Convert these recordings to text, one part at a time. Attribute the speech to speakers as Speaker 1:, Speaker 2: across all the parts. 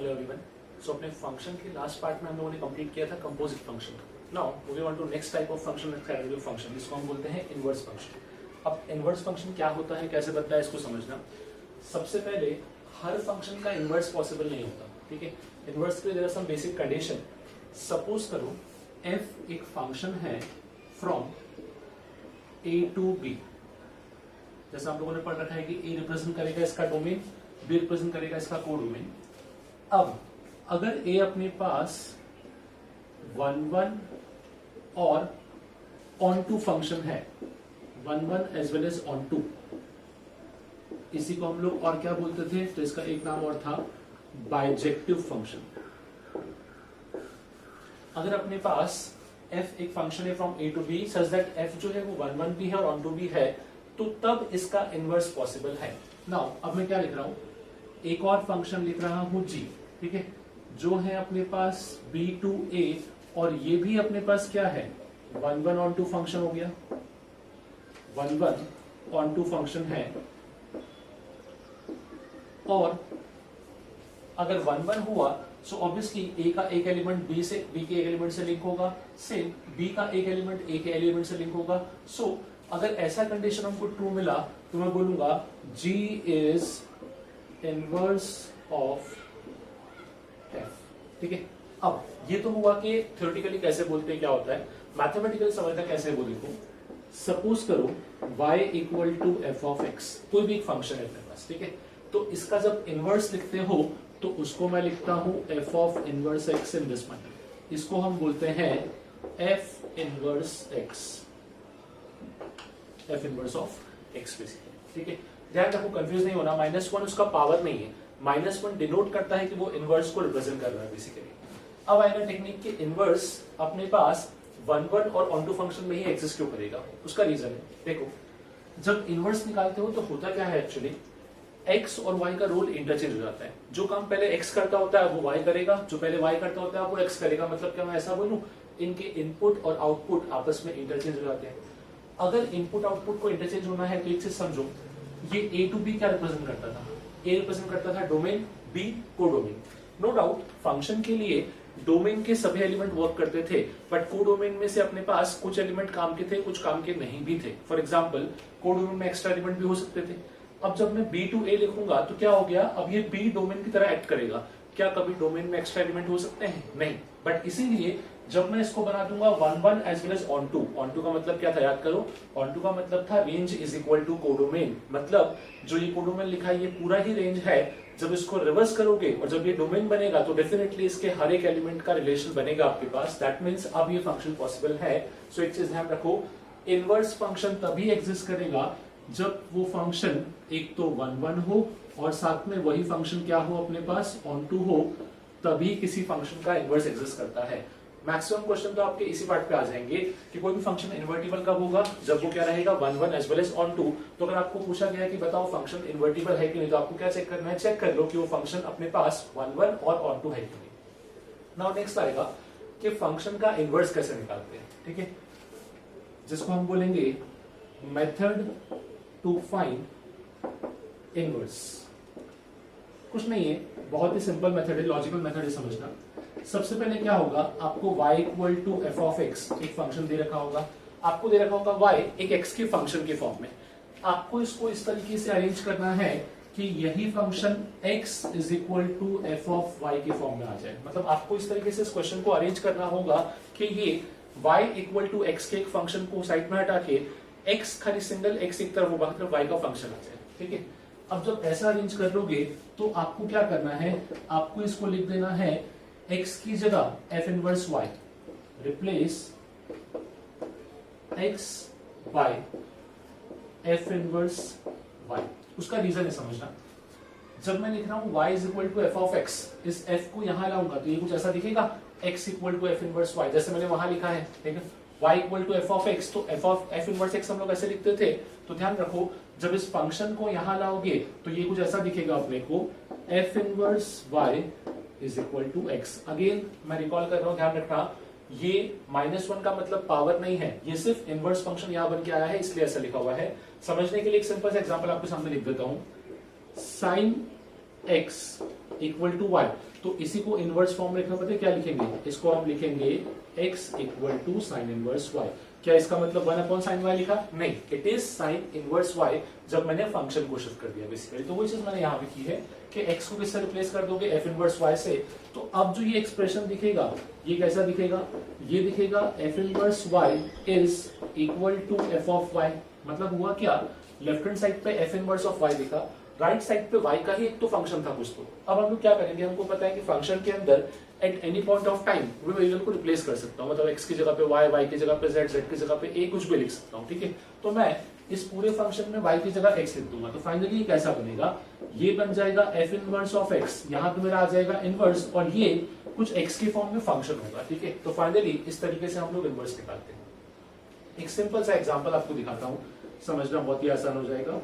Speaker 1: Hello everyone. सो अपने function के last part में हम लोगों ने कंप्लीट किया था composite function. Now moving on to next type of function, category of function, जिसको हम बोलते हैं इनवर्स फंक्शन। अब इनवर्स फंक्शन क्या होता है, कैसे बनता है, इसको समझना। सबसे पहले हर फंक्शन का इनवर्स पॉसिबल नहीं होता, ठीक है। इनवर्स के लिए there are some basic condition. Suppose करो f एक फंक्शन है फ्रॉम a टू b। जैसे आप लोगों ने पढ़ रखा है कि a रिप्रेजेंट करेगा इसका डोमेन, b रिप्रेजेंट करेगा इसका कोडोमेन। अब अगर a अपने पास 1 और ऑन टू फंक्शन है, 1 as well as onto, इसी को हम लोग और क्या बोलते थे, तो इसका एक नाम और था बाइजेक्टिव फंक्शन। अगर अपने पास f एक फंक्शन है from a to b such that f जो है वो 1 भी है और ऑन टू भी है, तो तब इसका इनवर्स पॉसिबल है। नाउ अब मैं क्या लिख रहा हूं, एक और फंक्शन लिख रहा हूं g, ठीक है, जो है अपने पास b टू a, और ये भी अपने पास क्या है 1 ऑन टू फंक्शन हो गया, 1 ऑन टू फंक्शन है। और अगर 1 हुआ सो ऑब्वियसली a का एक एलिमेंट b के एक एलिमेंट से लिंक होगा, सेम b का एक एलिमेंट a के एलिमेंट से लिंक होगा। सो अगर ऐसा कंडीशन हमको ट्रू मिला तो मैं बोलूंगा g is inverse of f, ठीक है। अब ये तो हुआ कि थ्योरेटिकली कैसे बोलते हैं क्या होता है, मैथमेटिकली समझना कैसे है वो देखो। सपोज करो y equal to F of X, कोई भी एक फंक्शन है अपने पास, ठीक है। तो इसका जब इनवर्स लिखते हो तो उसको मैं लिखता हूं f of inverse x in this matter. इसको हम बोलते हैं f inverse x, f inverse of x basically, ठीक है। ध्यान रखो कंफ्यूज नहीं होना, -1 उसका पावर नहीं है, -1 डिनोट करता है कि वो इनवर्स को रिप्रेजेंट कर रहा है बेसिकली। अब आएगा टेक्निक के इनवर्स अपने पास 1 और ऑन टू फंक्शन में ही एग्जिस्ट क्यों करेगा, उसका रीजन है। देखो जब इनवर्स निकालते हो तो होता क्या है एक्चुअली, x और y का रोल इंटरचेंज हो जाता है। जो काम पहले x करता होता है वो y करेगा, जो पहले y करता होता है वो x करेगा। मतलब क्या मैं ऐसा बोलूं, इनके इनपुट और आउटपुट आपस में इंटरचेंज हो जाते हैं। अगर इनपुट आउटपुट को इंटरचेंज होना है तो एक चीज समझो, ये a टू b क्या रिप्रेजेंट करता था, a रिप्रेजेंट करता था domain, b codomain. No doubt function के लिए डोमेन के सभी एलिमेंट वर्क करते थे, बट कोडोमेन में से अपने पास कुछ एलिमेंट काम के थे, कुछ काम के नहीं भी थे। फॉर एग्जाम्पल कोडोमेन में एक्स्ट्रा एलिमेंट भी हो सकते थे। अब जब मैं b टू a लिखूंगा तो क्या हो गया, अब ये b डोमेन की तरह एक्ट करेगा। क्या कभी डोमेन में एक्स्ट्रा एलिमेंट हो सकते हैं, नहीं। बट इसीलिए जब मैं इसको बना दूंगा 1 as well as onto. Onto का मतलब क्या था, याद करो, ऑन टू का मतलब था range is equal to codomain. मतलब जो ये कोडोमेन लिखा है ये पूरा ही रेंज है। जब इसको रिवर्स करोगे और जब ये डोमेन बनेगा तो डेफिनेटली इसके हर एक एलिमेंट का रिलेशन बनेगा आपके पास। दैट मीन्स अब ये फंक्शन पॉसिबल है। सो एक चीज ध्यान रखो, इनवर्स फंक्शन तभी एग्जिस्ट करेगा जब वो फंक्शन एक तो 1 हो और साथ में वही फंक्शन क्या हो अपने पास ऑन टू हो, तभी किसी फंक्शन का इनवर्स एग्जिस्ट करता है। मैक्सिमम क्वेश्चन तो आपके इसी पार्ट पे आ जाएंगे कि कोई भी फंक्शन इन्वर्टिबल कब होगा, जब वो क्या रहेगा 1 as well as onto. तो अगर आपको पूछा गया कि बताओ फंक्शन इन्वर्टिबल है कि नहीं, तो आपको क्या चेक करना है, चेक कर लो कि वो फंक्शन अपने पास 1 और ऑन टू है कि नहीं। नाउ नेक्स्ट आएगा कि फंक्शन का इनवर्स कैसे निकालते हैं, ठीक है, जिसको हम बोलेंगे मेथड टू फाइंड इनवर्स। कुछ नहीं है, बहुत ही सिंपल मेथड है, लॉजिकल मेथड है समझना। सबसे पहले क्या होगा, आपको y equal to F of X एक फंक्शन दे रखा होगा, आपको दे रखा होगा y एक x के फंक्शन के फॉर्म में। आपको इसको इस तरीके से अरेंज करना है कि यही function x is equal to F of y के फॉर्म में आ जाए। मतलब आपको इस तरीके से इस क्वेश्चन को अरेंज करना होगा कि ये y इक्वल टू एक्स के एक फंक्शन को साइड में हटा के x खाली सिंगल x एक तरफ होगा, मतलब y का फंक्शन आ जाए, ठीक है। अब जब ऐसा अरेंज कर लोगे तो आपको क्या करना है, आपको इसको लिख देना है x की जगह f inverse y, replace x by f inverse y। उसका रीजन है समझना, जब मैं लिख रहा हूं y is equal to F of X, इस f को यहां लाऊंगा तो ये कुछ ऐसा दिखेगा, x equal to F inverse y, जैसे मैंने वहां लिखा है, ठीक है। y equal to F of X, तो f इनवर्स x हम लोग ऐसे लिखते थे। तो ध्यान रखो जब इस फंक्शन को यहां लाओगे तो ये कुछ ऐसा दिखेगा अपने को, f inverse y is equal to X. Again मैं रिकॉल कर रहा हूं, ध्यान रखना, ये -1 का मतलब पावर नहीं है, ये सिर्फ इनवर्स फंक्शन यहां बन के आया है इसलिए ऐसा लिखा हुआ है। समझने के लिए एक सिंपल सा एग्जांपल आपके सामने लिख देता हूं, sine x equal to Y, तो इसी को इनवर्स फॉर्म में लिखना पता है क्या लिखेंगे, इसको हम लिखेंगे x equal to sine inverse y। क्या इसका मतलब 1 अपॉन साइन y लिखा? नहीं, it is sine inverse y जब मैंने फंक्शन को शिफ्ट कर दिया बेसिकली। तो वही चीज मैंने यहाँ पे की है कि x को किससे रिप्लेस कर दोगे, f इनवर्स y से। तो अब जो ये एक्सप्रेशन दिखेगा ये कैसा दिखेगा, ये दिखेगा f inverse y is equal to f of y। मतलब हुआ क्या, लेफ्ट हैंड साइड पे f इनवर्स ऑफ y दिखा, राइट साइड पे y का ही एक तो फंक्शन था कुछ। तो अब हम लोग क्या करेंगे, हमको पता है कि फंक्शन के अंदर at any point of time मैं वेरिएबल को रिप्लेस कर सकता हूँ, मतलब x की जगह पे y, y की जगह पे z, z की जगह पे a कुछ भी लिख सकता हूँ, ठीक है। तो मैं इस पूरे फंक्शन में y की जगह x लिख दूंगा, तो फाइनली ये कैसा बनेगा, ये बन जाएगा f इनवर्स ऑफ x, यहाँ पे मेरा आ जाएगा इनवर्स, और ये कुछ x के फॉर्म में फंक्शन होगा, ठीक है। तो फाइनली इस तरीके से हम लोग इनवर्स निकालते हैं। एक सिंपल सा एग्जाम्पल आपको दिखाता हूँ, समझना बहुत ही आसान हो जाएगा।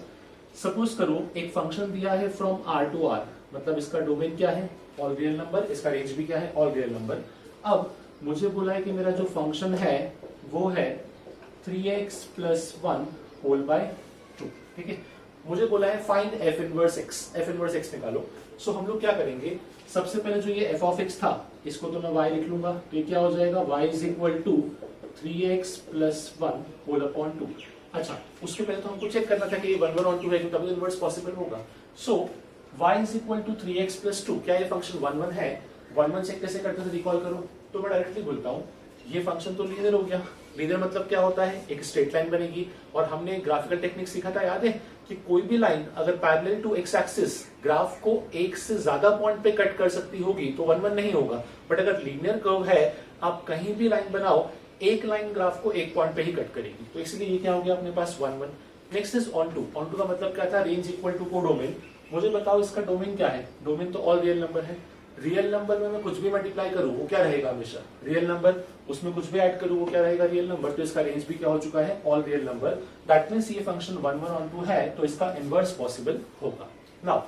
Speaker 1: सपोज करो एक फंक्शन दिया है फ्रॉम r टू r, मतलब इसका डोमेन क्या है, ऑल रियल नंबर, इसका रेंज भी क्या है, ऑल रियल नंबर। अब मुझे बोला है कि मेरा जो फंक्शन है वो है 3x प्लस 1 होल बाय 2, ठीक है। मुझे बोला है find f inverse x, f inverse x निकालो। सो हम लोग क्या करेंगे, सबसे पहले जो ये f ऑफ x था इसको तो मैं y लिख लूंगा, तो ये क्या हो जाएगा, y is equal to 3x plus 1 whole upon 2। अच्छा, उसके पहले तो हमको चेक करना था कि ये 1 1 और 2 है, तो तभी इनवर्स पॉसिबल होगा। So y is equal to 3x plus 2, क्या ये फंक्शन 1 1 है, 1 1 चेक कैसे करते थे रिकॉल करो, तो मैं डायरेक्टली बोलता हूँ ये फंक्शन तो लीनियर हो गया। लीनियर मतलब क्या होता है, एक स्ट्रेट लाइन बनेगी, और हमने ग्राफिकल टेक्निक सीखा था याद है कि कोई भी लाइन अगर parallel to X axis graph को एक से ज्यादा पॉइंट पे कट कर सकती होगी तो 1 1 नहीं होगा, बट अगर लीनियर कर्व है आप कहीं भी लाइन बनाओ एक लाइन ग्राफ को एक पॉइंट पे ही कट करेगी, तो इसलिए ये क्या हो गया अपने पास 1 1। Next is onto, onto का मतलब क्या था, रेंज इक्वल टू को डोमेन। मुझे बताओ इसका डोमेन क्या है, डोमेन तो ऑल रियल नंबर है। रियल नंबर में मैं कुछ भी मल्टीप्लाई करूं वो क्या रहेगा, हमेशा रियल नंबर, उसमें कुछ भी ऐड करूं वो क्या रहेगा, रियल नंबर। तो इसका रेंज भी क्या हो चुका है, all real number. That means ये फंक्शन 1 1 ऑन टू है, तो इसका इनवर्स पॉसिबल होगा। नाउ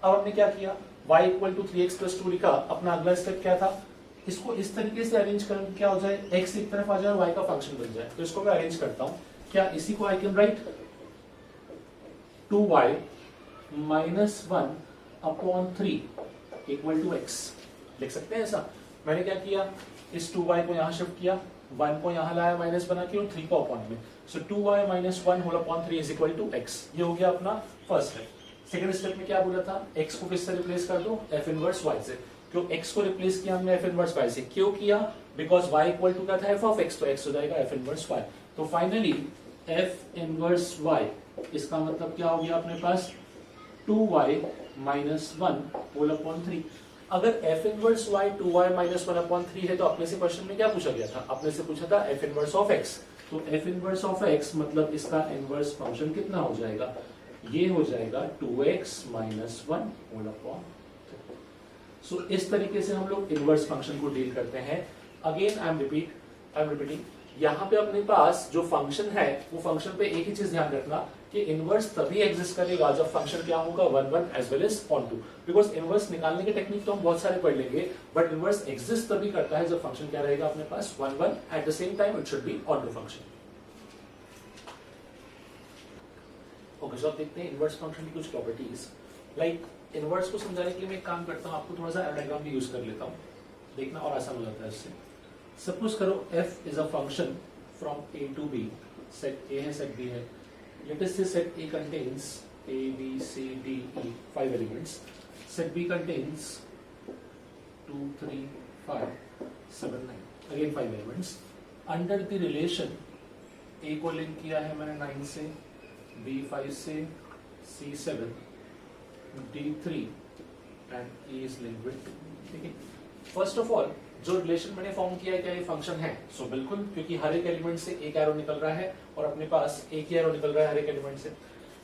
Speaker 1: अब हमने क्या किया, y equal to 3x plus 2 लिखा। अपना अगला स्टेप क्या था, इसको इस तरीके से अरेंज कर क्या हो जाए, x एक तरफ आ जाए y का फंक्शन बन जाए। तो इसको मैं अरेंज करता हूं, क्या इसी को I can write 2y minus 1 upon 3 equal to x, लिख सकते हैं ऐसा। मैंने क्या किया, इस 2y को यहां शिफ्ट किया, 1 को यहां लाया माइनस बना के, और 3 को अपॉन में। So 2y minus 1 whole upon 3 is equal to x। ये हो गया अपना फर्स्ट स्टेप। सेकंड स्टेप में क्या बोला था, x को किससे रिप्लेस कर दो, f इनवर्स y से। क्यों x को रिप्लेस किया हमने f इनवर्स y से, क्यों किया, बिकॉज y इक्वल टू क्या था, f ऑफ x, तो x हो जाएगा f इनवर्स y। तो फाइनली f इनवर्स y, इसका मतलब क्या हो गया अपने पास 2y माइनस 1 होल अपॉन 3। अगर f inverse y 2y minus 1 upon 3 है तो अपने से क्वेश्चन में क्या पूछा गया था, अपने से पूछा था f इनवर्स ऑफ x। तो f इनवर्स ऑफ x मतलब इसका इनवर्स फंक्शन कितना हो जाएगा, ये हो जाएगा 2x माइनस 1 होल अपॉन। सो इस तरीके से हम लोग इनवर्स फंक्शन को डील करते हैं। अगेन आई एम रिपीटिंग, यहाँ पे अपने पास जो फंक्शन है वो फंक्शन पे एक ही चीज ध्यान रखना कि इनवर्स तभी एग्जिस्ट करेगा जब फंक्शन क्या होगा 1 1 as well as onto. Because inverse निकालने के टेक्निक तो हम बहुत सारे पढ़ लेंगे, बट इनवर्स एग्जिस्ट तभी करता है जब फंक्शन क्या रहेगा अपने पास 1 1, at the same time it should be onto function. Okay, so अब देखते हैं इनवर्स फंक्शन की कुछ प्रॉपर्टीज। लाइक इनवर्स को समझाने के लिए मैं एक काम करता हूँ, आपको थोड़ा सा डायग्राम भी यूज कर लेता हूँ, देखना और आसान हो जाता है इससे। सपोज करो f is a function from a to b, set a है सेट b है। Let us say set a contains a b c d e 5 elements, set b contains 2 3 5 7 9 again 5 elements. Under the relation a को link किया है मैंने 9 से, b 5 से, c 7, d 3 and e is linked with 2, ठीक है। First of all जो relation मैंने फॉर्म किया है क्या ये फंक्शन है, सो बिल्कुल, क्योंकि हर एक एलिमेंट से एक एरो निकल रहा है और अपने पास एक ही एरो निकल रहा है हर एक एलिमेंट से।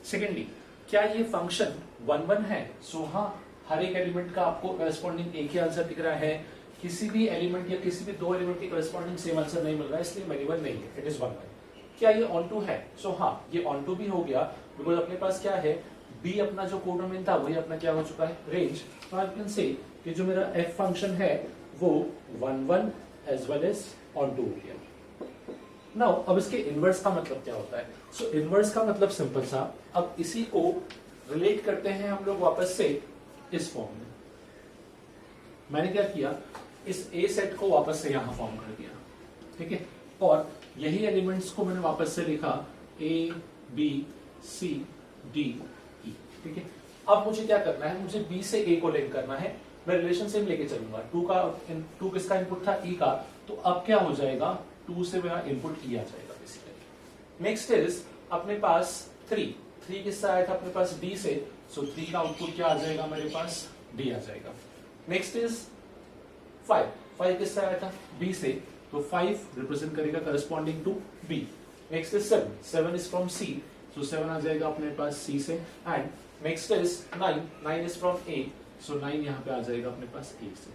Speaker 1: सेकेंडली, क्या ये फंक्शन 1 1 है, सो हाँ, हर एक एलिमेंट का आपको करस्पॉन्डिंग एक ही आंसर दिख रहा है, किसी भी एलिमेंट या किसी भी दो एलिमेंट के करस्पॉन्डिंग सेम आंसर नहीं मिल रहा है, इसलिए मिनिमम नहीं है, इट इज 1 1। क्या ये ऑन टू है, सो हाँ, ये ऑन टू भी हो गया, बिकॉज अपने पास क्या है, b अपना जो कोडोमेन था वही अपना क्या हो चुका है, रेंज। तो आई कैन से कि जो मेरा f फंक्शन है वो 1 1 as well as onto हो गया। नाउ अब इसके इनवर्स का मतलब क्या होता है, सो इनवर्स का मतलब सिंपल सा, अब इसी को रिलेट करते हैं हम लोग वापस से इस फॉर्म में। मैंने क्या किया, इस ए सेट को वापस से यहां फॉर्म कर दिया, ठीक है, और यही एलिमेंट्स को मैंने वापस से लिखा A B C D E, ठीक है। अब मुझे क्या करना है, मुझे बी से ए को लिंक करना है, मैं रिलेशन सेम लेके चलूंगा। टू किसका इनपुट था, ई का, तो अब क्या हो जाएगा, 2 से मेरा इनपुट ई आ जाएगा बेसिकली। नेक्स्ट इज अपने पास 3 किससे आया था अपने पास डी से, सो 3 का आउटपुट क्या आ जाएगा मेरे पास, डी आ जाएगा। नेक्स्ट इज 5 किससे आया था, बी से, तो 5 रिप्रेजेंट करेगा corresponding to B. Next is 7 is from C, so 7 आ जाएगा अपने पास सी से। And next is 9 is from A, so 9 यहाँ पे आ जाएगा अपने पास ए से।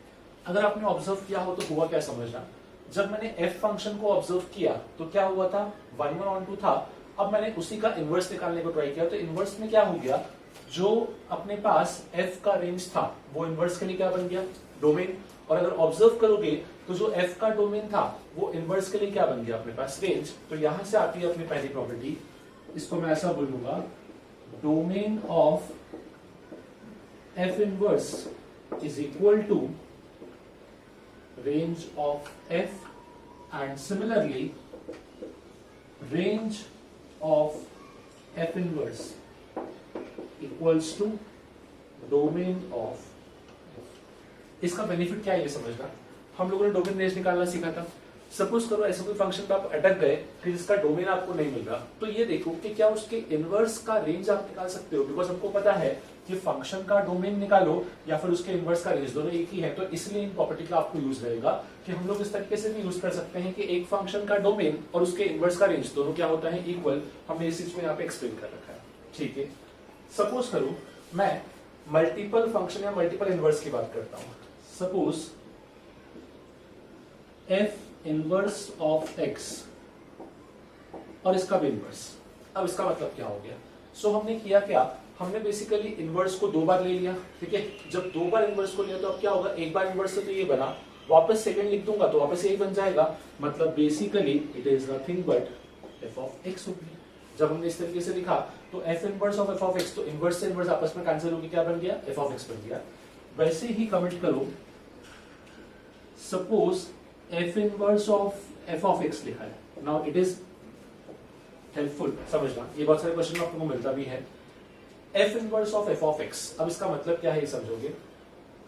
Speaker 1: अगर आपने ऑब्जर्व किया हो तो हुआ क्या समझना, जब मैंने f फंक्शन को ऑब्जर्व किया तो क्या हुआ था, 1 1 on 2 था। अब मैंने उसी का इनवर्स निकालने को ट्राई किया, तो इनवर्स में क्या हो गया, जो अपने पास f का रेंज था वो इनवर्स के लिए क्या बन गया, डोमेन। और अगर ऑब्जर्व करोगे तो जो f का डोमेन था वो इनवर्स के लिए क्या बन गया अपने पास, रेंज। तो यहां से आती है अपनी पहली प्रॉपर्टी, इसको मैं ऐसा बोलूंगा, domain of f inverse is equal to range of f, and similarly range of f inverse equals to domain of f। इसका बेनिफिट क्या है ये समझना, हम लोगों ने डोमेन रेंज निकालना सीखा था। सपोज करो ऐसे कोई फंक्शन पे आप अटक गए कि जिसका डोमेन आपको नहीं मिल रहा, तो ये देखो कि क्या उसके इनवर्स का रेंज आप निकाल सकते हो, बिकॉज हमको पता है कि फंक्शन का डोमेन निकालो या फिर उसके इनवर्स का रेंज, दोनों एक ही है। तो इसलिए इन प्रॉपर्टी का आपको यूज रहेगा कि हम लोग इस तरीके से भी यूज कर सकते हैं कि एक फंक्शन का डोमेन और उसके इनवर्स का रेंज दोनों क्या होता है, इक्वल। हमने इस चीज को यहाँ पे एक्सप्लेन कर रखा है, ठीक है। सपोज करो मैं मल्टीपल फंक्शन या मल्टीपल इनवर्स की बात करता हूं। Suppose f inverse of x और इसका भी इनवर्स। अब इसका मतलब क्या हो गया, सो हमने किया क्या, हमने बेसिकली इनवर्स को 2 बार ले लिया, ठीक है। जब 2 बार इनवर्स को लिया तो अब क्या होगा, एक बार इनवर्स से तो ये बना, वापस सेकंड लिख दूंगा तो वापस यही बन जाएगा। मतलब basically it is nothing but f of x होगी। जब हमने इस तरीके से लिखा तो f inverse of f of x, तो इनवर्स से इनवर्स आपस में कैंसिल होकर क्या बन गया, f ऑफ x बन गया। वैसे ही कमेंट करो, suppose f inverse of f of x लिखा है। नाउ इट इज हेल्पफुल समझना, ये बहुत सारे क्वेश्चन आपको मिलता भी है। f inverse of f of x, अब इसका मतलब क्या है ये समझोगे,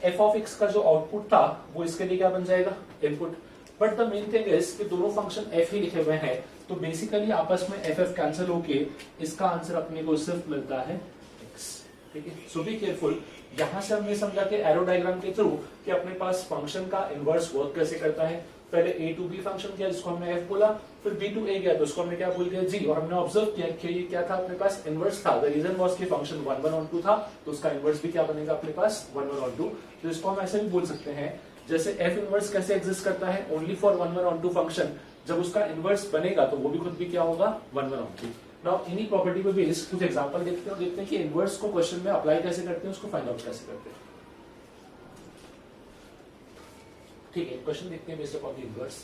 Speaker 1: f ऑफ x का जो आउटपुट था वो इसके लिए क्या बन जाएगा, input. But the main thing is कि दोनों फंक्शन f ही लिखे हुए हैं, तो बेसिकली आपस में f f कैंसिल होके इसका आंसर अपने को सिर्फ मिलता है x, ठीक है। सो बी केयरफुल। यहां से हमने समझा कि एरो डायग्राम के थ्रू कि अपने पास फंक्शन का इनवर्स वर्क कैसे करता है। पहले a टू b फंक्शन किया जिसको हमने f बोला, फिर b टू a गया तो उसको हमने क्या बोल दिया g, और हमने ऑब्जर्व किया कि ये क्या था अपने पास, इनवर्स था। द रीजन वाज कि फंक्शन 1 1 on 2 था, तो उसका इनवर्स भी क्या बनेगा अपने पास 1 1 on 2। तो इसको हम ऐसे भी बोल सकते हैं, जैसे f इनवर्स कैसे एग्जिस्ट करता है, ओनली फॉर 1 1 on 2 फंक्शन, जब उसका इनवर्स बनेगा तो वो भी खुद भी क्या होगा, 1 1 on 2। नाउ इन्हीं प्रॉपर्टी पे बेस्ड कुछ एग्जांपल देखते हैं और देखते हैं कि इनवर्स को क्वेश्चन में अप्लाई कैसे करते हैं, उसको फाइंड आउट कैसे करते हैं, ठीक है। क्वेश्चन देखते हैं based upon the inverse.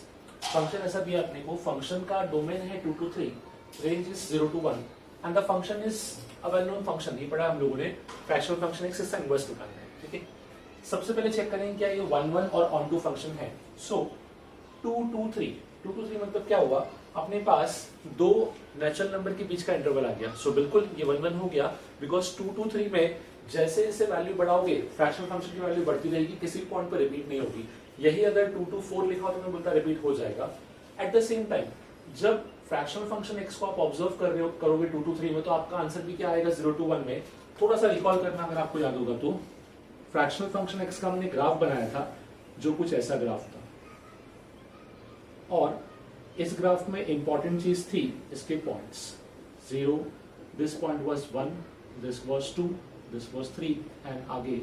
Speaker 1: Function ऐसा दिया अपने को, फंक्शन का डोमेन है 2 to 3, range is 0 to 1 and the function is a well known function. ये पढ़ा हम लोगों ने, फ्रैक्शनल फंक्शन एक्स इसका इनवर्स निकालना है, ठीक है। सबसे पहले चेक करेंगे क्या ये 1 1 और ऑन 2 फंक्शन है। सो 2 2 3 मतलब क्या हुआ, अपने पास 2 नेचुरल नंबर के बीच का इंटरवल आ गया। सो बिल्कुल ये 1 1 हो गया, बिकॉज 2 2 3 में जैसे जैसे वैल्यू बढ़ाओगे फ्रैक्शनल फंक्शन की वैल्यू बढ़ती रहेगी, किसी पॉइंट पर रिपीट नहीं होगी। यही अगर 2 to 4 लिखा तो मैं बोलता रिपीट हो जाएगा। एट द सेम टाइम जब फ्रैक्शनल फंक्शन x को आप ऑब्जर्व कर रहे हो करोगे 2 to 3 में, तो आपका आंसर भी क्या आएगा 0 to 1 में। थोड़ा सा रिकॉल करना अगर आपको याद होगा तो फ्रैक्शनल फंक्शन x का हमने ग्राफ बनाया था जो कुछ ऐसा ग्राफ था, और इस ग्राफ में इंपॉर्टेंट चीज थी इसके points. 0, this point was 1, this was 2, this was 3 and आगे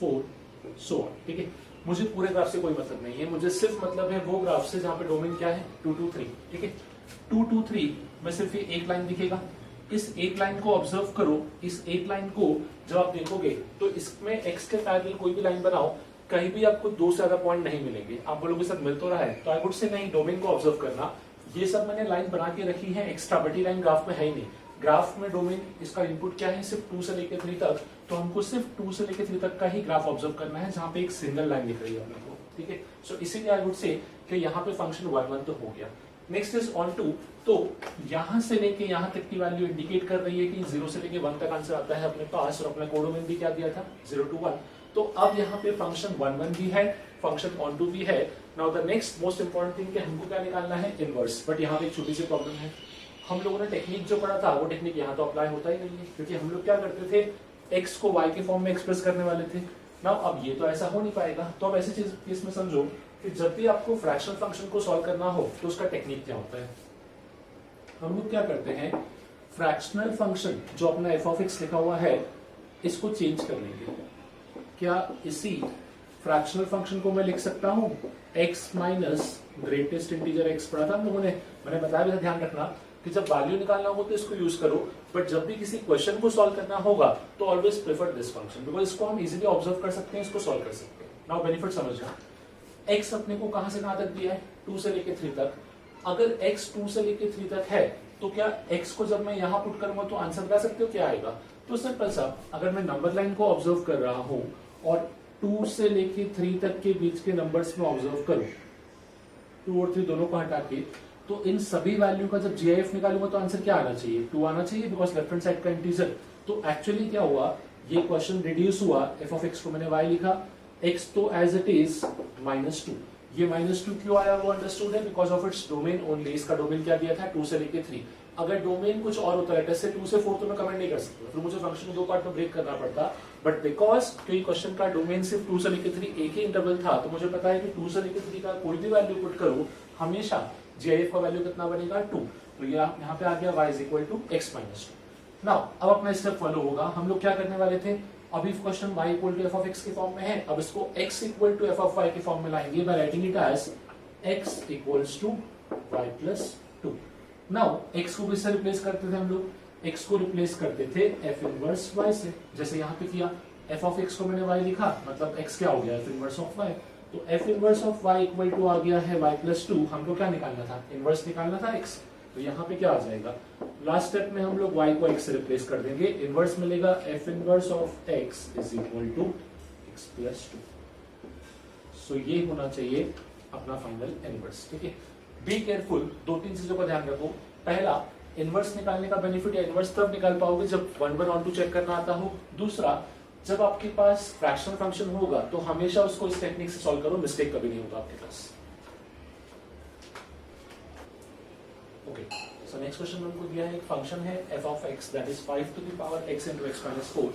Speaker 1: 4 सो ऑन, ठीक है। मुझे पूरे ग्राफ से कोई मतलब नहीं है, मुझे सिर्फ मतलब है वो ग्राफ से जहां पे डोमेन क्या है 2 to 3, ठीक है। 2 to 3 में सिर्फ ये एक लाइन दिखेगा, इस एक लाइन को ऑब्जर्व करो। इस एक लाइन को जब आप देखोगे तो इसमें x के पैरेलल कोई भी लाइन बनाओ, कहीं भी आपको 2 से ज्यादा पॉइंट नहीं मिलेंगे। आप बोलोगे सर मिल तो रहा है, तो आई वुड से नहीं, डोमेन को ऑब्जर्व करना। ये सब मैंने लाइन बना के रखी है एक्स्ट्रा, बट ये लाइन ग्राफ में है ही नहीं। ग्राफ में डोमेन इसका इनपुट क्या है, सिर्फ 2 से लेकर 3 तक, तो हमको सिर्फ 2 से लेकर 3 तक का ही ग्राफ ऑब्जर्व करना है जहां पे एक सिंगल लाइन दिख रही है अपने को, ठीक है। सो इसीलिए आई वुड से कि यहाँ पे फंक्शन 1 1 तो हो गया। नेक्स्ट इज ऑन टू, तो यहां से लेके यहां तक की वैल्यू इंडिकेट कर रही है कि 0 से लेके 1 तक आंसर आता है अपने पास, और अपना कोडोमेन भी क्या दिया था 0 to 1। तो अब यहाँ पे फंक्शन 1 1 भी है, फंक्शन ऑन टू भी है। Now the next most important thing कि हमको क्या निकालना है, इनवर्स। बट यहाँ पे एक छोटी सी प्रॉब्लम है, हम लोगों ने टेक्निक जो पढ़ा था वो टेक्निक यहाँ तो अप्लाई होता ही नहीं है, क्योंकि हम लोग क्या करते थे, x को y के फॉर्म में एक्सप्रेस करने वाले थे। नाउ अब ये तो ऐसा हो नहीं पाएगा, तो अब ऐसी चीज केस में समझो कि जब भी आपको फ्रैक्शनल फंक्शन को सॉल्व करना हो तो उसका टेक्निक क्या होता है। हम लोग क्या करते हैं, फ्रैक्शनल फंक्शन जो अपना एफ ऑफ एक्स लिखा हुआ है इसको चेंज कर लेंगे। क्या इसी फ्रैक्शनल फंक्शन को मैं लिख सकता हूं x minus greatest integer x पढ़ा था हम लोगों ने, मैंने बताया भी था, ध्यान रखना कि जब वैल्यू निकालना हो तो इसको यूज करो, बट जब भी किसी क्वेश्चन को सॉल्व करना होगा तो always prefer this function, because इसको हम इजीली ऑब्जर्व कर सकते हैं, इसको सॉल्व कर सकते हैं। नाउ बेनिफिट समझना, x अपने को कहां से कहां तक दिया है, 2 से लेके 3 तक। अगर x 2 से लेके 3 तक है तो क्या x को जब मैं यहां पुट करूंगा तो आंसर बता सकते हो क्या आएगा। तो सिंपल सा, अगर मैं नंबर लाइन को ऑब्जर्व कर रहा हूं और 2 से लेके 3 तक के बीच के नंबर्स में ऑब्जर्व करूं, 2 और 3 दोनों को हटा के, तो इन सभी वैल्यू का जब GIF निकालूंगा तो आंसर क्या आना चाहिए, 2 आना चाहिए, बिकॉज लेफ्ट हैंड साइड का इंटीजर। तो एक्चुअली क्या हुआ, ये क्वेश्चन रिड्यूस हुआ, एफ ऑफ एक्स को मैंने y लिखा, x तो एज इट इज -2। ये -2 क्यों आया वो अंडरस्टूड है, because of its domain only. इसका डोमेन क्या दिया था, 2 से लेके 3। अगर डोमेन कुछ और होता है, जैसे 2 से 4 तो मैं कमेंट नहीं कर सकता, फिर मुझे फंक्शन में 2 पार्ट में ब्रेक करना पड़ता। बट बिकॉज क्वेश्चन का डोमेन सिर्फ 2 से लेके 3 एक ही इंटरवल था, तो मुझे पता है कि 2 से लेके 3 का कोई भी वैल्यू पुट करो, हमेशा GIF का वैल्यू कितना बनेगा, 2। तो ये यहाँ पे आ गया y is equal to x minus 2। Now अब अपना स्टेप फॉलो होगा, हम लोग क्या करने वाले थे, अभी question y equal to F of X के फॉर्म में है, अब इसको x equal to F of y के फॉर्म में लाएंगे by writing it as x equals to y plus 2। Now x को किससे रिप्लेस करते थे हम लोग, x को रिप्लेस करते थे f इनवर्स y से, जैसे यहाँ पे किया, f ऑफ x को मैंने y लिखा, मतलब x क्या हो गया, f इनवर्स ऑफ y। तो f inverse of y equal to आ गया है y प्लस 2। हमको क्या निकालना था, इनवर्स निकालना था x, तो यहाँ पे क्या आ जाएगा, लास्ट स्टेप में हम लोग y को x से रिप्लेस कर देंगे, इनवर्स मिलेगा f inverse of x is equal to x plus 2। So ये होना चाहिए अपना फाइनल इनवर्स, ठीक है। बी केयरफुल, 2-3 चीजों का ध्यान रखो। पहला, इनवर्स निकालने का बेनिफिट या इनवर्स तब निकाल पाओगे जब 1 1 ऑन टू चेक करना आता हो। दूसरा, जब आपके पास फ्रैक्शनल फंक्शन होगा तो हमेशा उसको इस टेक्निक से सॉल्व करो, मिस्टेक कभी नहीं होगा आपके पास। ओके, सो नेक्स्ट क्वेश्चन में हमको दिया है, एक फंक्शन है f of x that is 5 to the power x into x minus 4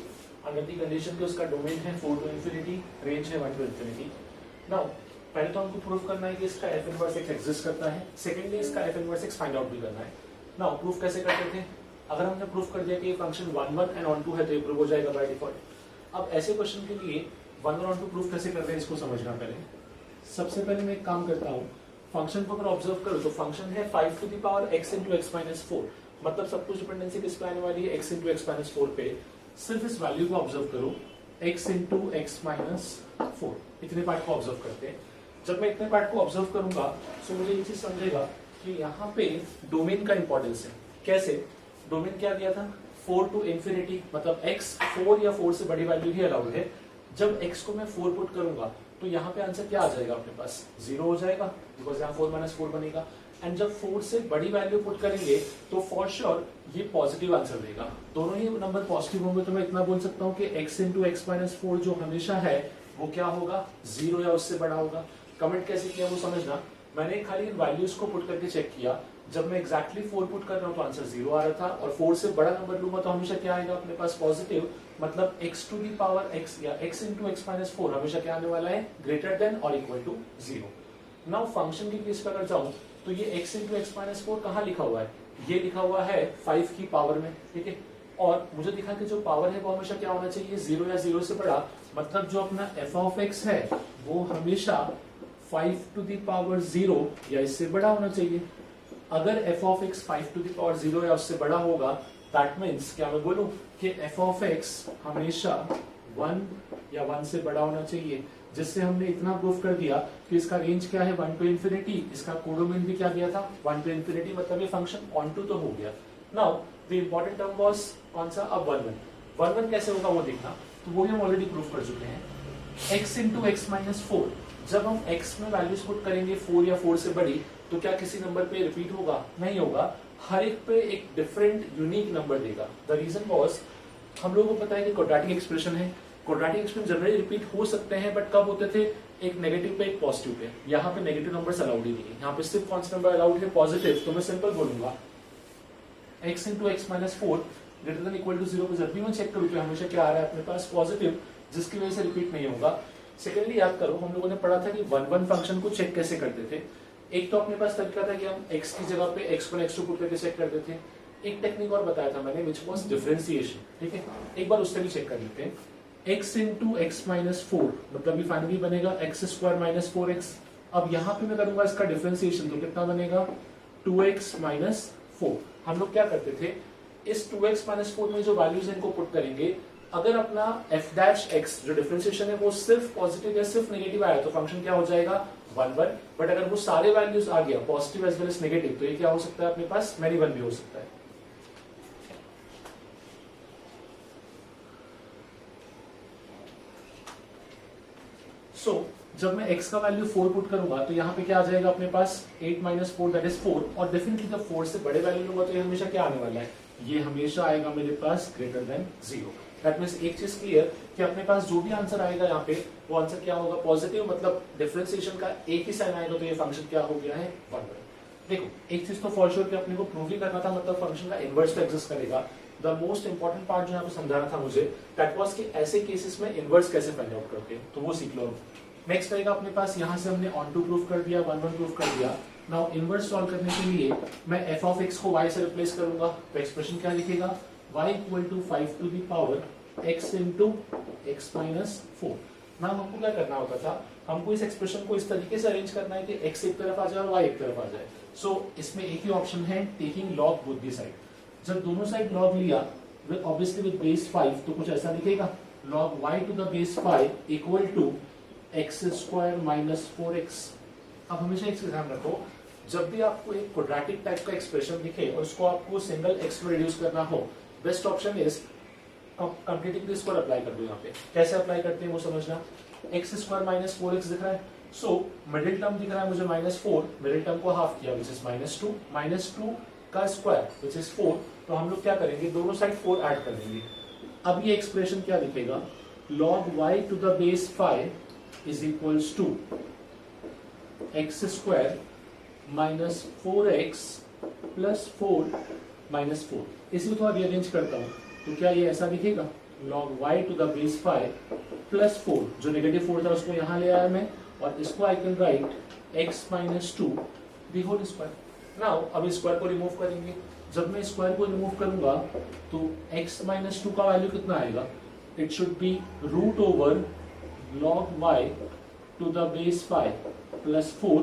Speaker 1: under the condition कि उसका डोमेन है 4 टू इंफिनिटी, रेंज है 1 टू इंफिनिटी। नाउ पहले तो हमको प्रूफ करना है कि इसका f इनवर्स x एग्जिस्ट करता है, सेकेंडली इसका f inverse x find out भी करना है। नाउ प्रूफ कैसे करते थे, अगर हमने प्रूफ कर दिया कि ये फंक्शन 1 1 एंड ऑन टू है तो ये प्रूफ हो जाएगा बाय डिफॉल्ट। अब ऐसे क्वेश्चन के लिए 1 और 2 प्रूफ कैसे करते हैं इसको समझना। पहले सबसे पहले मैं एक काम करता हूँ, फंक्शन को अगर ऑब्जर्व करो तो फंक्शन है 5 to the power x into X minus 4, मतलब सब कुछ डिपेंडेंसी किस पे आने वाली है, x इंटू एक्स माइनस 4 पे। सिर्फ इस वैल्यू को ऑब्जर्व करो, x इंटू एक्स माइनस 4, इतने पार्ट को ऑब्जर्व करते हैं। जब मैं इतने पार्ट को ऑब्जर्व करूंगा तो मुझे ये चीज समझेगा कि यहाँ पे डोमेन का इंपॉर्टेंस है। कैसे, डोमेन क्या दिया था, 4 टू इंफिनिटी, मतलब x 4 या 4 से बड़ी वैल्यू ही अलाउड है। जब x को मैं 4 पुट करूंगा तो यहाँ पे आंसर क्या आ जाएगा अपने पास, 0 हो जाएगा, बिकॉज यहाँ 4 माइनस 4 बनेगा। एंड जब 4 से बड़ी वैल्यू पुट करेंगे तो फॉर श्योर ये पॉजिटिव आंसर देगा। दोनों ही नंबर पॉजिटिव होंगे तो मैं इतना बोल सकता हूँ कि x इंटू एक्स माइनस 4 जो हमेशा है वो क्या होगा, 0 या उससे बड़ा होगा। कमेंट कैसे किया वो समझना, मैंने खाली इन वैल्यूज को पुट करके चेक किया, जब मैं एक्जैक्टली 4 पुट कर रहा हूँ तो आंसर 0 आ रहा था, और 4 से बड़ा नंबर लूंगा तो हमेशा क्या आएगा अपने पास, पॉजिटिव, मतलब x to the power x या x इंटू एक्स माइनस 4 हमेशा क्या आने वाला है, ग्रेटर देन और इक्वल टू 0। नाउ फंक्शन के केस पर अगर जाऊं तो ये x इंटू एक्स माइनस 4 कहाँ लिखा हुआ है, ये लिखा हुआ है 5 की पावर में, ठीक है। और मुझे दिखा कि जो पावर है वो हमेशा क्या होना चाहिए, 0 या 0 से बड़ा, मतलब जो अपना f ऑफ x है वो हमेशा 5 टू दी पावर 0 या इससे बड़ा होना चाहिए। अगर f of x 5 to the power 0 या उससे बड़ा होगा, दैट मीन्स क्या मैं बोलूं कि f ऑफ x हमेशा 1 या 1 से बड़ा होना चाहिए, जिससे हमने इतना प्रूफ कर दिया कि इसका रेंज क्या है 1 टू इंफिनिटी, इसका कोडोमेन भी क्या दिया था 1 टू इंफिनिटी, मतलब ये फंक्शन ऑन टू तो हो गया। Now the important term was कौन सा, अब 1 कैसे होगा वो देखना, तो वो भी हम ऑलरेडी प्रूव कर चुके हैं। x इंटू एक्स माइनस 4, जब हम x में वैल्यूज पुट करेंगे 4 या 4 से बड़ी, तो क्या किसी नंबर पे रिपीट होगा? नहीं होगा, हर एक पे एक डिफरेंट यूनिक नंबर देगा। द रीजन वाज, हम लोगों को पता है कि क्वाड्रेटिक एक्सप्रेशन है, क्वाड्रेटिक एक्सप्रेशन जनरली रिपीट हो सकते हैं, बट कब होते थे? एक नेगेटिव पे एक पॉजिटिव पे। यहाँ पे नेगेटिव नंबर्स अलाउड ही नहीं है, यहाँ पे सिर्फ कौन सा नंबर अलाउड है? पॉजिटिव। तो मैं सिंपल बोलूंगा x into X minus 4 greater than equal to 0 पे जब भी मैं चेक करूँ तो हमेशा क्या आ रहा है अपने पास? पॉजिटिव, जिसकी वजह से रिपीट नहीं होगा। सेकेंडली याद करो, हम लोगों ने पढ़ा था कि 1 फंक्शन को चेक कैसे करते थे। एक तो अपने पास तरीका था कि हम x की जगह पे x1 x2 पुट करके चेक करते थे। एक टेक्निक और बताया था मैंने, विच वाज डिफरेंशिएशन। ठीक है, एक बार उससे भी चेक कर लेते हैं। x इंटू एक्स माइनस 4 मतलब ये फाइनली बनेगा एक्स स्क्वायर माइनस 4x। अब यहाँ पे मैं करूंगा इसका डिफरेंशिएशन, तो कितना बनेगा? 2x minus 4। हम लोग क्या करते थे, इस 2x माइनस 4 में जो वैल्यूज इनको पुट करेंगे, अगर अपना f डैश x जो डिफरेंशिएशन है वो सिर्फ पॉजिटिव या सिर्फ नेगेटिव आया तो फंक्शन क्या हो जाएगा? 1 1। बट अगर वो सारे वैल्यूज आ गया positive as well as negative, तो ये क्या हो सकता है अपने पास? मैनी 1 भी हो सकता है। सो जब मैं x का वैल्यू 4 पुट करूंगा तो यहाँ पे क्या आ जाएगा अपने पास? 8 माइनस 4 दैट इज 4। और डेफिनेटली जब 4 से बड़े वैल्यू लूंगा तो ये हमेशा क्या आने वाला है? ये हमेशा आएगा मेरे पास ग्रेटर देन 0। दैट मींस एक चीज क्लियर कि अपने पास जो भी आंसर आएगा यहाँ पे वो आंसर क्या होगा? पॉजिटिव, मतलब डिफरेंशिएशन का एक ही साइन आएगा तो ये फंक्शन क्या हो गया है? 1 1। देखो एक चीज तो फॉर श्योर कि अपने को प्रूव ही करना था, मतलब फंक्शन का इनवर्स तो एग्जिस्ट करेगा। द मोस्ट इंपॉर्टेंट पार्ट जो यहाँ पे समझाना था मुझे, दैट वाज कि ऐसे केसेस में इनवर्स कैसे फाइंड आउट करते हैं, तो वो सीख लो। नेक्स्ट आएगा अपने पास, यहाँ से हमने ऑन टू प्रूफ कर दिया, 1 1 प्रूफ कर दिया। नाउ इनवर्स सॉल्व करने के लिए मैं f ऑफ x को y से रिप्लेस करूंगा, तो एक्सप्रेशन क्या लिखेगा? y equal to 5 to the power x into X minus 4। Now हमको क्या करना होता था, हमको इस एक्सप्रेशन को इस तरीके से अरेंज करना है कि x एक तरफ आ जाए और y एक तरफ आ जाए। सो इसमें एक ही ऑप्शन है, taking log both the side. जब दोनों साइड लॉग लिया विद ऑब्वियसली विद बेस 5, तो कुछ ऐसा लिखेगा, log y to the base 5 equal to X square minus 4x। अब हमेशा एक चीज ध्यान रखो, जब भी आपको एक क्वाड्रेटिक टाइप का एक्सप्रेशन दिखे और उसको आपको सिंगल x में रिड्यूस करना हो, best option is completing this को अप्लाई कर दो। यहाँ पे कैसे अप्लाई करते हैं वो समझना। एक्स स्क्वायर माइनस 4x दिख रहा है, सो मिडिल टर्म दिख रहा है मुझे -4, मिडिल टर्म को हाफ किया विच इज -2, -2 का स्क्वायर विच इज 4। तो हम लोग क्या करेंगे, दोनों साइड 4 ऐड कर देंगे। अब ये एक्सप्रेशन क्या दिखेगा? log y to the base 5 is equals to x square minus 4x plus 4 minus 4। इसी को थोड़ा रीअरेंज करता हूं तो क्या ये ऐसा दिखेगा? log y to the base 5 plus 4, जो नेगेटिव 4 था उसको यहां ले आया मैं, और इसको आई can right x minus 2 the whole square। Now अब स्क्वायर को रिमूव करेंगे, जब मैं स्क्वायर को रिमूव करूंगा तो x minus 2 का वैल्यू कितना आएगा? It should be root over log y to the base 5 plus 4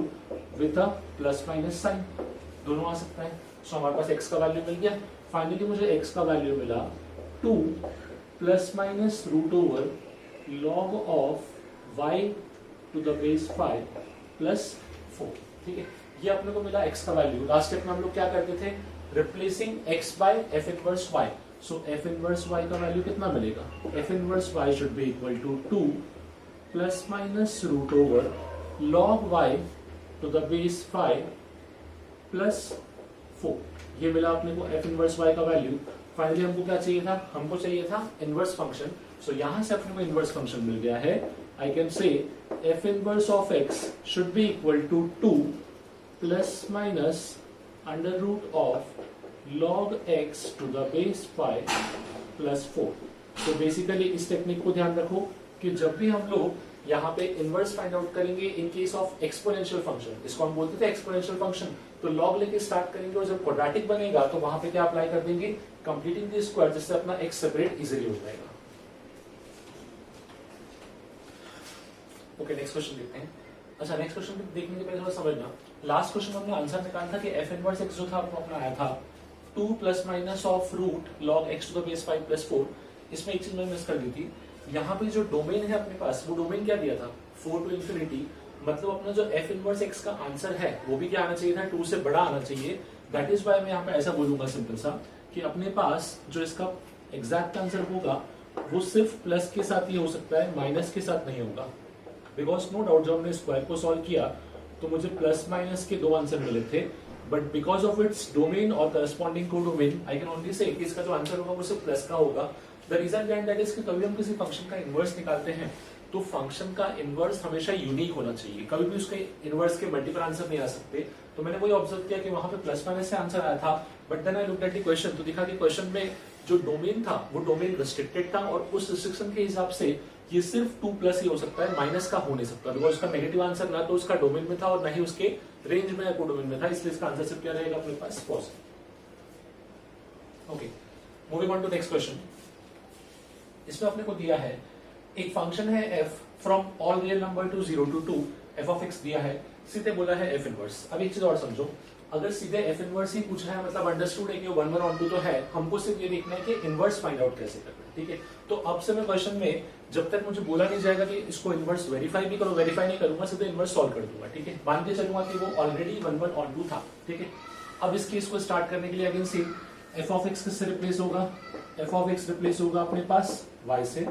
Speaker 1: with a plus minus sign, दोनों आ सकता है। सो हमारे पास x का वैल्यू मिल गया। फाइनली मुझे x का वैल्यू मिला 2 plus minus root over log of y to the base 5 plus 4। ठीक है, ये अपने को मिला x का वैल्यू। लास्ट स्टेप में हम लोग क्या करते थे? Replacing x by f inverse y। So f inverse y का वैल्यू कितना मिलेगा? f inverse y should be equal to 2 plus minus root over log y to the base 5 plus 4। ये मिला अपने को f इनवर्स y का value. Finally हमको क्या चाहिए था? हमको चाहिए था इनवर्स फंक्शन। सो यहां से अपने को इनवर्स फंक्शन मिल गया है। I can say f inverse of x should be equal to 2 plus minus under root of log x to the base 5 plus 4। तो बेसिकली इस टेक्निक को ध्यान रखो कि जब भी हम लोग यहाँ पे इनवर्स फाइंड आउट करेंगे in case of exponential function, इसको हम बोलते थे एक्सपोनेंशियल फंक्शन, तो लॉग लेके स्टार्ट करेंगे और जब क्वाड्रेटिक बनेगा तो वहां पे क्या अप्लाई कर देंगे? कंप्लीटिंग द स्क्वायर, जिससे अपना एक्स सेपरेट इजीली हो जाएगा। ओके, नेक्स्ट क्वेश्चन देखते हैं। अच्छा, नेक्स्ट क्वेश्चन देखने के पहले थोड़ा समझना, लास्ट क्वेश्चन में हमने आंसर निकाला था कि एफ इनवर्स एक्स जो था वो अपना आया था 2 plus minus of root log x to the base 5 plus 4। इसमें एक चीज मैंने मिस कर दी थी, यहाँ पे जो डोमेन है अपने पास, वो डोमेन क्या दिया था? 4 टू इंफिनिटी। मतलब अपना जो f इनवर्स x का आंसर है वो भी क्या आना चाहिए था? 2 से बड़ा आना चाहिए। दैट इज वाई मैं यहाँ पे ऐसा बोलूंगा सिंपल सा कि अपने पास जो इसका एग्जैक्ट आंसर होगा वो सिर्फ प्लस के साथ ही हो सकता है, माइनस के साथ नहीं होगा। बिकॉज नो डाउट जब हमने स्क्वायर को सॉल्व किया तो मुझे प्लस माइनस के दो आंसर मिले थे, but because of its domain और करस्पॉन्डिंग को domain I can only say इसका जो आंसर होगा वो सिर्फ प्लस का होगा। The reason behind that is कि कभी हम किसी फंक्शन का इनवर्स निकालते हैं तो फंक्शन का इनवर्स हमेशा यूनिक होना चाहिए, कभी भी उसके इनवर्स के मल्टीपल आंसर नहीं आ सकते। तो मैंने वही ऑब्जर्व किया कि वहां पे प्लस माइनस से आंसर आया था, but then I looked at the question तो दिखा कि क्वेश्चन में जो डोमेन था वो डोमेन रिस्ट्रिक्टेड था और उस रिस्ट्रिक्शन के हिसाब से ये सिर्फ 2 प्लस ही हो सकता है, माइनस का हो नहीं सकता, बिकॉज उसका नेगेटिव आंसर ना तो उसका डोमेन में था और ना ही उसके रेंज में या कोडोमेन में था, इसलिए इसका आंसर सिर्फ क्या रहेगा अपने पास positive. Okay, moving on to next question. इसमें अपने को दिया है एक फंक्शन है f from all real number to 0 to 2 f of x दिया है, सीधे बोला है f इनवर्स। अब एक चीज और समझो, अगर सीधे f इनवर्स ही पूछा है मतलब अंडरस्टूड है कि 1 1 on 2 तो है, हमको सिर्फ ये देखना है कि इनवर्स फाइंड आउट कैसे करना है, ठीक है। तो अब से मैं क्वेश्चन में जब तक मुझे बोला नहीं जाएगा कि इसको इनवर्स वेरीफाई भी करो, वेरीफाई नहीं करूंगा, सीधे इनवर्स सॉल्व कर दूंगा, ठीक है। मान के चलूंगा कि वो ऑलरेडी 1 1 on 2 था, ठीक है। अब इस केस को स्टार्ट करने के लिए again same f of x किससे रिप्लेस होगा, f of x रिप्लेस होगा अपने पास y से,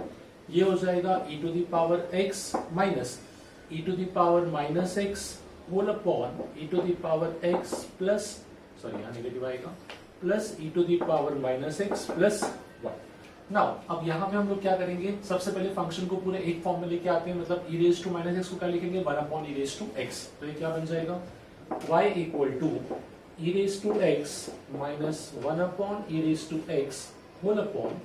Speaker 1: ये हो जाएगा e to the power x minus e to the power minus x whole upon e to the power x plus, sorry यहाँ नेगेटिव आएगा, plus e to the power minus x plus 1। Now अब यहाँ पे हम लोग क्या करेंगे, सबसे पहले फंक्शन को पूरे एक फॉर्म में लेके आते हैं, मतलब e raise to minus x को क्या लिखेंगे 1 upon e raise to x, तो ये क्या बन जाएगा y equal to e raise to x minus 1 upon e raise to x whole upon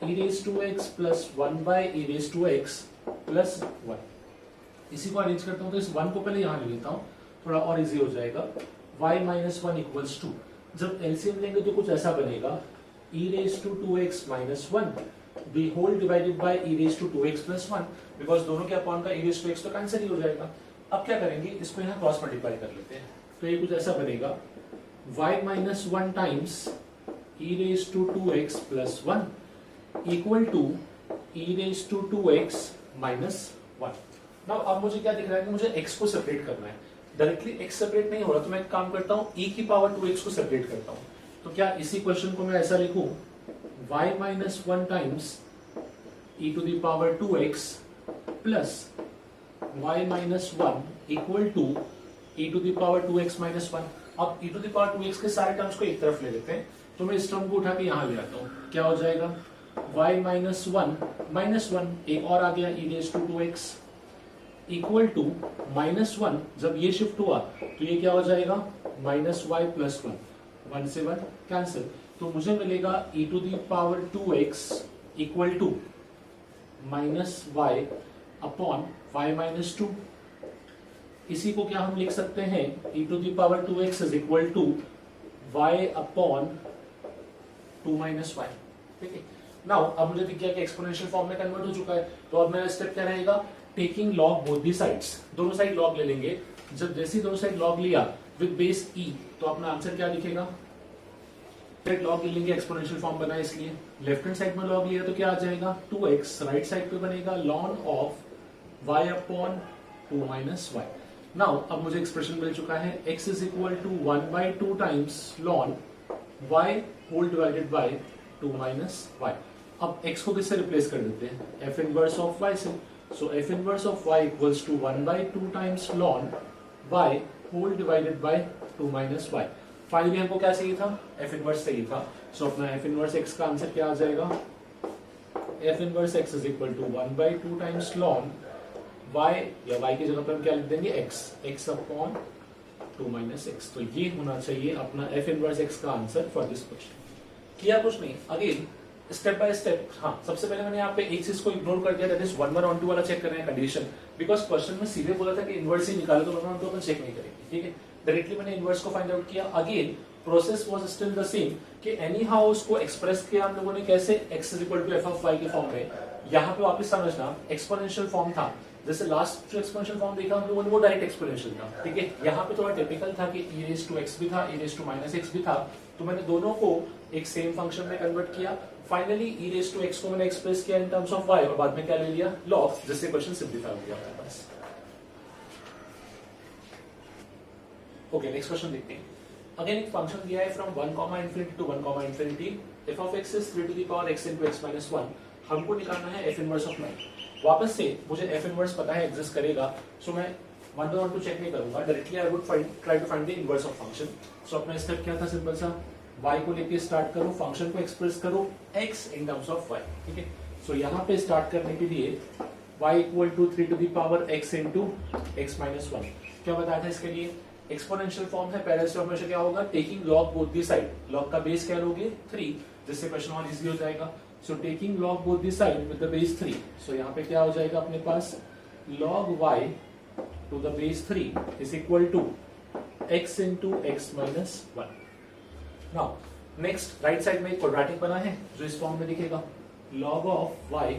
Speaker 1: e raise to x plus 1 by e raise to x plus 1। इसी को arrange करता हूं तो इस 1 को पहले यहां ले लेता हूं, थोड़ा और इजी हो जाएगा। y माइनस 1 इक्वल्स टू, जब एलसीएम लेंगे तो कुछ ऐसा बनेगा e raise to 2x minus 1 be whole divided by e raise to 2x plus 1, because दोनों के अपॉन का e रेज टू x तो कैंसिल ही हो जाएगा। अब क्या करेंगे, इसको यहाँ क्रॉस मल्टीप्लाई कर लेते हैं, तो ये कुछ ऐसा बनेगा y minus 1 times e raise to 2x plus 1 equal to e raise to 2x minus 1। Now अब मुझे क्या दिख रहा है कि मुझे x को सेपरेट करना है, डायरेक्टली x सेपरेट नहीं हो रहा, तो मैं एक काम करता हूं e की पावर 2x को सेपरेट करता हूं। तो क्या इसी क्वेश्चन को मैं ऐसा लिखूं y minus 1 times e to the power 2x plus y minus 1 equal to e to the power 2x minus 1। अब e to the power 2x के सारे टर्म्स को एक तरफ ले लेते हैं, तो मैं इस टर्म को उठा के यहां ले आता हूं, क्या हो जाएगा y माइनस 1 माइनस 1 एक और आ गया e raise to 2x equal to minus 1, जब ये शिफ्ट हुआ तो ये क्या हो जाएगा माइनस y प्लस 1 से 1 कैंसिल, तो मुझे मिलेगा e to the power 2x equal to minus y upon y minus 2। इसी को क्या हम लिख सकते हैं e to the power 2x is equal to y upon 2 minus y, ठीक है। नाउ अब मुझे दिख गया कि एक्सपोनेंशियल फॉर्म में कन्वर्ट हो चुका है, तो अब मेरा स्टेप क्या रहेगा, टेकिंग लॉग बोथ दी साइड्स, दोनों साइड लॉग ले लेंगे। जब जैसे दोनों साइड लॉग लिया विद बेस e, तो अपना आंसर क्या दिखेगा, फिर लॉग ले लेंगे, एक्सपोनेंशियल फॉर्म बना इसलिए लेफ्ट हैंड साइड में लॉग लिया तो क्या आ जाएगा 2x, राइट साइड पे बनेगा ln of y upon 2 minus y। Now अब मुझे एक्सप्रेशन मिल चुका है x is equal to 1 by 2 times ln y whole divided by 2 minus y। अब x को किससे रिप्लेस कर देते हैं, f इनवर्स ऑफ y से, so f inverse of y equals to 1 by 2 times ln y whole divided by 2 minus y। Finally हमको क्या चाहिए था, f इनवर्स चाहिए था, सो अपना f इनवर्स x का आंसर क्या आ जाएगा, f inverse x is equal to 1 by 2 times ln y, या y की जगह पर हम क्या लिख देंगे x अपॉन 2 माइनस x। तो ये होना चाहिए अपना f इनवर्स x का आंसर फॉर दिस क्वेश्चन। किया कुछ नहीं, अगेन स्टेप बाय स्टेप। हाँ, सबसे पहले मैंने यहाँ पे एक चीज को इग्नोर कर दिया, दैट इज 1 1 on 2 वाला चेक कर रहे हैं कंडीशन, बिकॉज क्वेश्चन में सीधे बोला था कि इनवर्स ही निकालो, तो 1 1 on 2 अपन चेक नहीं करेंगे, ठीक है। डायरेक्टली मैंने इनवर्स को फाइंड आउट किया, again process was still the same कि एनी हाउ उसको एक्सप्रेस किया हम लोगों ने कैसे, x is equal to F of y के फॉर्म में। यहाँ पे वापस समझना एक्सपोनेंशियल फॉर्म था, जैसे लास्ट जो एक्सपोनेंशियल फॉर्म देखा हम लोगों ने वो डायरेक्ट एक्सपोनेंशियल था, ठीक है। यहाँ पे थोड़ा टिपिकल था कि e रेज टू x भी था, e raise to minus x भी था, तो मैंने दोनों को एक सेम फंक्शन में कन्वर्ट किया। Finally e raise to x को मैंने एक्सप्रेस किया इन टर्म्स ऑफ y और बाद में क्या ले लिया log, जिससे क्वेश्चन सिंपलीफाई हो गया हमारे पास। ओके, नेक्स्ट क्वेश्चन देखते हैं। अगेन एक फंक्शन दिया है from 1 comma infinity to 1 comma infinity, f of x is 3 to the power x into x minus 1, हमको निकालना है f इनवर्स ऑफ 9। वापस से मुझे f इनवर्स पता है एग्जिस्ट करेगा, सो मैं 1 by 1 टू चेक नहीं करूंगा, directly I would try to find the inverse of function. So अपना स्टेप क्या था, सिंपल सा, y को लेके स्टार्ट करो, फंक्शन को एक्सप्रेस करो x in terms of y, ठीक है। सो यहाँ पे स्टार्ट करने के लिए y equal to 3 to the power x into x minus 1, क्या बताया था इसके लिए, एक्सपोनेंशियल फॉर्म है, पहले से हमेशा क्या होगा, taking log both the side, log का बेस क्या लोगे 3, जिससे क्वेश्चन और इजी हो जाएगा। So taking log both the side with the base 3, सो यहाँ पे क्या हो जाएगा अपने पास, log y to the base 3 is equal to x into x minus 1। Now next right side में एक क्वाड्रेटिक बना है जो इस फॉर्म में दिखेगा, log of y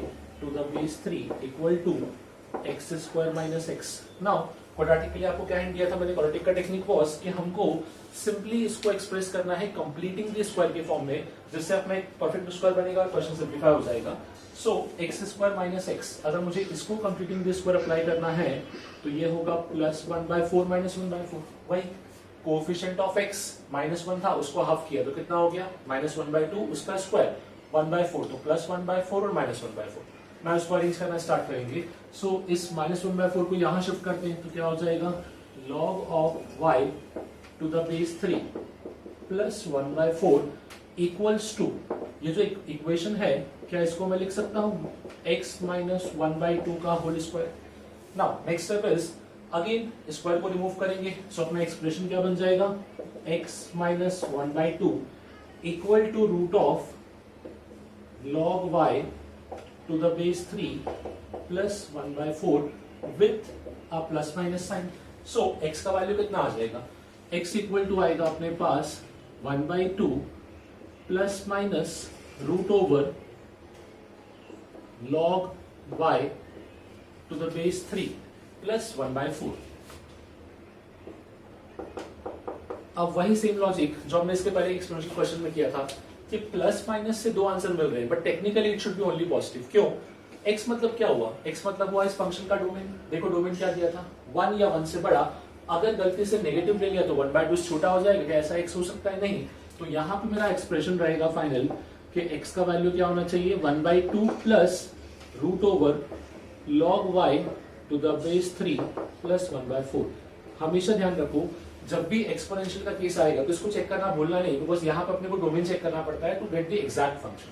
Speaker 1: to the base 3 equal to x square minus x। Now quadratic के लिए आपको क्या हिंट दिया था मैंने, क्वाड्रेटिक का टेक्निक वाज कि हमको सिंपली इसको एक्सप्रेस करना है कंप्लीटिंग द स्क्वायर के फॉर्म में, जिससे अपना एक परफेक्ट स्क्वायर बनेगा और क्वेश्चन सिंप्लीफाई हो जाएगा। सो x स्क्वायर माइनस x, अगर मुझे इसको कंप्लीटिंग द स्क्वायर अप्लाई करना है तो ये होगा प्लस 1/4 माइनस 1/4, वही कोएफिशिएंट ऑफ x -1 था उसको हाफ किया तो कितना हो गया, -1/2, उसका स्क्वायर 1/4, तो प्लस 1/4 और -1/4। मैं उसको अरेंज करना स्टार्ट करेंगे। सो इस -1/4 को यहाँ शिफ्ट करते हैं तो क्या हो जाएगा, log of y to the base 3 plus 1/4 equals to, ये जो इक्वेशन है क्या इसको मैं लिख सकता हूँ x minus 1/2 का whole square. Now next step is again square को रिमूव करेंगे, सो अपना एक्सप्रेशन क्या बन जाएगा, x minus 1/2 equal to root of log y to the base 3 plus 1/4 with a plus minus sign। so x का value कितना आ जाएगा, x इक्वल टू आएगा अपने पास 1/2 plus minus root over log y to the base 3 plus 1/4। अब वही same logic जो हमने इसके पहले एक्सपोनेंशियल क्वेश्चन में किया था कि प्लस माइनस से दो आंसर मिल रहे हैं, but technically it should B only positive. क्यों, x मतलब क्या हुआ, x मतलब हुआ इस फंक्शन का डोमेन। देखो डोमेन क्या दिया था, 1 या 1 से बड़ा, अगर गलती से नेगेटिव ले लिया तो 1/2 छोटा हो जाएगा, क्या ऐसा x हो सकता है, नहीं। तो यहाँ पे मेरा एक्सप्रेशन रहेगा फाइनल कि x का वैल्यू क्या होना चाहिए, 1/2 plus root over log y to the base 3 plus 1/4। हमेशा ध्यान रखो जब भी एक्सपोनेंशियल का केस आएगा तो इसको चेक करना भूलना नहीं, बिकॉज यहाँ पे अपने को डोमेन चेक करना पड़ता है to get the exact function.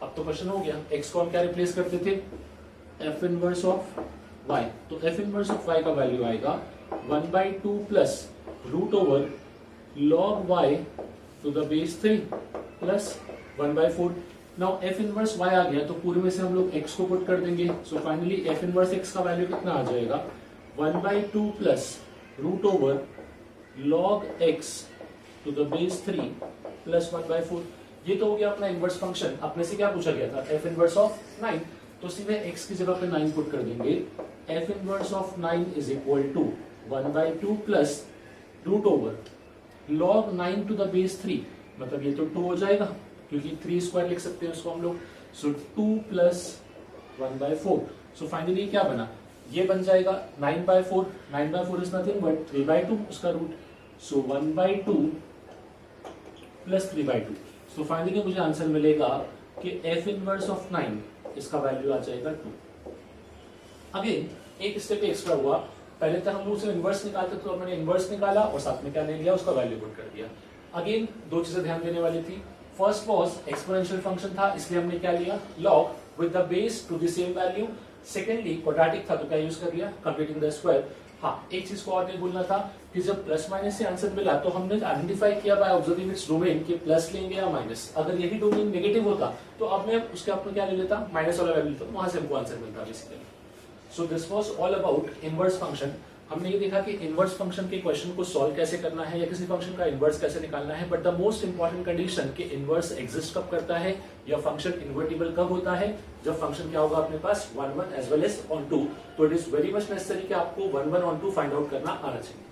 Speaker 1: अब तो क्वेश्चन हो गया, x को हम क्या रिप्लेस करते थे, f इनवर्स ऑफ y, तो f इनवर्स ऑफ y का वैल्यू आएगा 1/2 plus root over log y to the base 3 plus 1/4। Now f inverse y आ गया तो पूरे में से हम लोग x को पुट कर देंगे, so finally f inverse x का वैल्यू कितना आ जाएगा, 1/2 plus root over log x to the base 3 plus 1/4। ये तो हो गया अपना इनवर्स फंक्शन। अपने से क्या पूछा गया था, f इनवर्स ऑफ 9, तो सीधे x की जगह पे 9 पुट कर देंगे। f inverse of 9 is equal to 1/2 plus root over log 9 to the base 3, मतलब ये तो 2 हो जाएगा क्योंकि 3 स्क्वायर लिख सकते हैं उसको हम लोग, सो 2 प्लस 1/4। सो फाइनली क्या बना, ये बन जाएगा 9/4, 9/4 इज नथिंग बट 3/2 उसका रूट, सो 1/2 प्लस 3/2। सो फाइनली मुझे आंसर मिलेगा कि f इनवर्स ऑफ 9 इसका वैल्यू आ जाएगा 2। अगेन एक स्टेप एक्स्ट्रा हुआ, पहले तक हम उसे इनवर्स निकालते तो मैंने इनवर्स निकाला और साथ में क्या ले लिया, उसका वैल्यू पुट कर दिया। अगेन दो चीजें ध्यान देने वाली थी, फर्स्ट वाज एक्सपोनेंशियल फंक्शन था इसलिए हमने क्या लिया, log with the base to the same value. Secondly quadratic था तो क्या यूज कर लिया, कंप्लीटिंग द स्क्वायर। हाँ, एक चीज को और नहीं भूलना था कि जब प्लस माइनस से आंसर मिला तो हमने आइडेंटिफाई किया बाय ऑब्जर्विंग इट्स डोमेन कि प्लस लेंगे या माइनस। अगर यही डोमेन नेगेटिव होता तो अब मैं उसके अपने क्या ले लेता, माइनस वाला वैल्यू, तो वहां से हमको आंसर मिलता basically. So this was all about inverse function. हमने ये देखा कि इनवर्स फंक्शन के क्वेश्चन को सॉल्व कैसे करना है या किसी फंक्शन का इनवर्स कैसे निकालना है, but the most important condition कि इनवर्स एग्जिस्ट कब करता है या फंक्शन इन्वर्टिबल कब होता है, जब फंक्शन क्या होगा अपने पास 1 1 एज वेल एज ऑन 2। तो it is very much necessary कि आपको 1 1 ऑन 2 फाइंड आउट करना आना चाहिए।